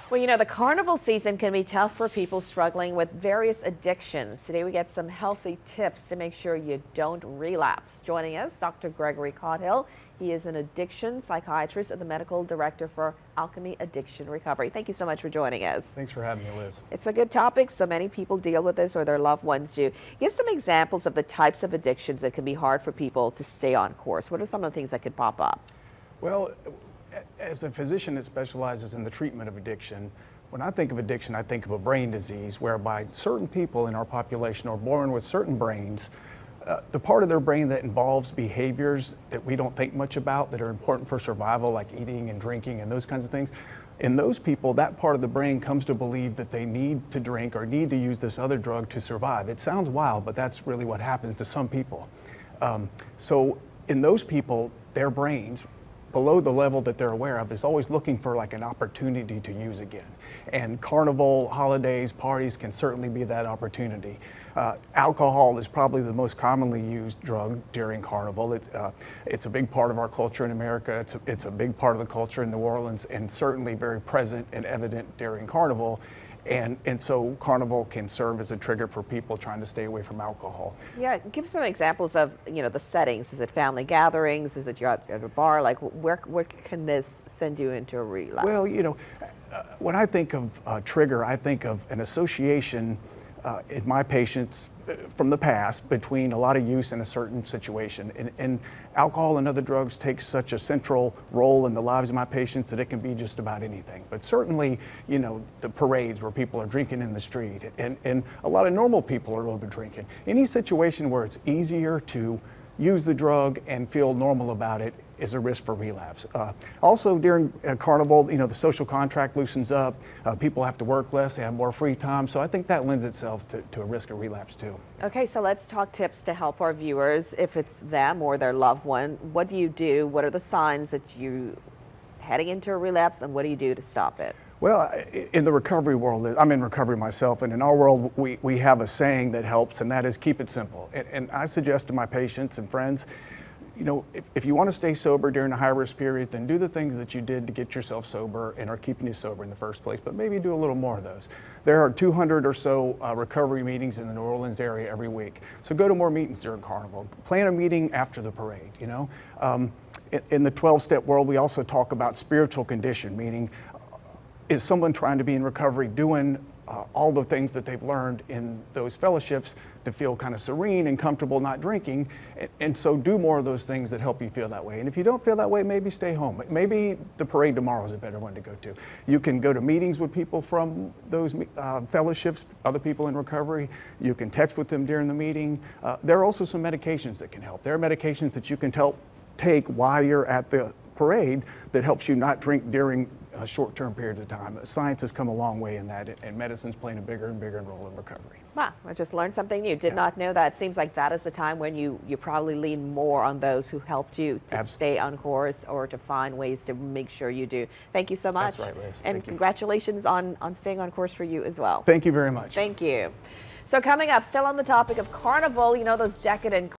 Well, the carnival season can be tough for people struggling with various addictions. Today we get some healthy tips to make sure you don't relapse. Joining us, Dr. Caudill. He is an addiction psychiatrist and the medical director for Alchemy Addiction Recovery. Thank you so much for joining us. Thanks for having me, Liz. It's a good topic. So many people deal with this or their loved ones do. Give some examples of the types of addictions that can be hard for people to stay on course. What are some of the things that could pop up? Well, as a physician that specializes in the treatment of addiction, when I think of addiction, I think of a brain disease whereby certain people in our population are born with certain brains. The part of their brain that involves behaviors that we don't think much about that are important for survival, like eating and drinking and those kinds of things. In those people, that part of the brain comes to believe that they need to drink or need to use this other drug to survive. It sounds wild, but that's really what happens to some people. So in those people, their brains, below the level that they're aware of, is always looking for like an opportunity to use again. And carnival, holidays, parties can certainly be that opportunity. Alcohol is probably the most commonly used drug during Carnival. It's a big part of our culture in America. It's a big part of the culture in New Orleans, and certainly very present and evident during Carnival. And so Carnival can serve as a trigger for people trying to stay away from alcohol. Yeah, give some examples of the settings. Is it family gatherings? Is it you're at a bar? Like where can this send you into a relapse? Well, when I think of trigger, I think of an association in my patients from the past between a lot of use in a certain situation. And alcohol and other drugs take such a central role in the lives of my patients that it can be just about anything. But certainly, the parades where people are drinking in the street and a lot of normal people are over drinking. Any situation where it's easier to use the drug and feel normal about it is a risk for relapse. Also during Carnival, the social contract loosens up, people have to work less, they have more free time, so I think that lends itself to a risk of relapse too. Okay, so let's talk tips to help our viewers, if it's them or their loved one. What do you do? What are the signs that you're heading into a relapse, and what do you do to stop it? Well, in the recovery world, I'm in recovery myself, and in our world, we have a saying that helps, and that is keep it simple. And I suggest to my patients and friends, if you want to stay sober during a high-risk period, then do the things that you did to get yourself sober and are keeping you sober in the first place, but maybe do a little more of those. There are 200 or so recovery meetings in the New Orleans area every week, so go to more meetings during Carnival. Plan a meeting after the parade, In the 12-step world, we also talk about spiritual condition, meaning is someone trying to be in recovery doing all the things that they've learned in those fellowships to feel kind of serene and comfortable not drinking, and so do more of those things that help you feel that way. And if you don't feel that way, maybe stay home. Maybe the parade tomorrow is a better one to go to. You can go to meetings with people from those fellowships, other people in recovery. You can text with them during the meeting. There are also some medications that can help. There are medications that you can take while you're at the parade that helps you not drink during short-term periods of time. Science has come a long way in that, and medicine's playing a bigger and bigger role in recovery. Wow, I just learned something new. Did not know that. It seems like that is the time when you probably lean more on those who helped you to stay on course or to find ways to make sure you do. Thank you so much. That's right, Liz. And congratulations on staying on course for you as well. Thank you very much. Thank you. So coming up, still on the topic of Carnival, those decadent